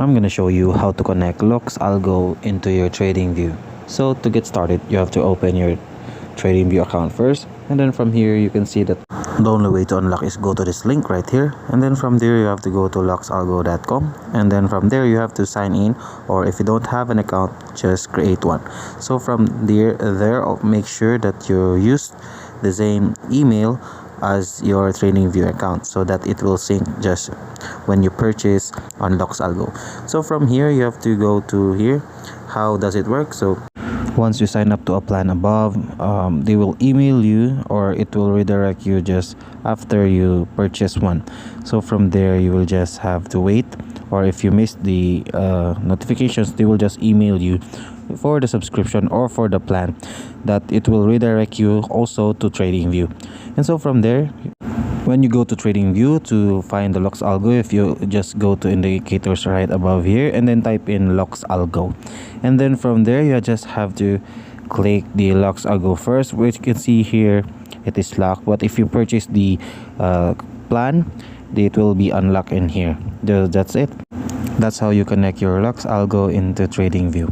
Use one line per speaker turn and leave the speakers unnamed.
I'm gonna show you how to connect Luxalgo into your Tradingview. So to get started, you have to open your Tradingview account first, and then from here you can see that the only way to unlock is go to this link right here, and then from there you have to go to luxalgo.com, and then from there you have to sign in, or if you don't have an account, just create one. So from there make sure that you use the same email as your Tradingview account so that it will sync just when you purchase on Luxalgo. So from here you have to go to here. How does it work? So once you sign up to a plan above, they will email you, or it will redirect you just after you purchase one. So from there you will just have to wait, or if you miss the notifications, they will just email you for the subscription or for the plan, that it will redirect you also to Tradingview. And so from there, when you go to Tradingview to find the Luxalgo, if you just go to indicators right above here and then type in Luxalgo, and then from there you just have to click the Luxalgo first, which you can see here it is locked, but if you purchase the plan, it will be unlocked in here. That's it. That's how you connect your Luxalgo into Tradingview.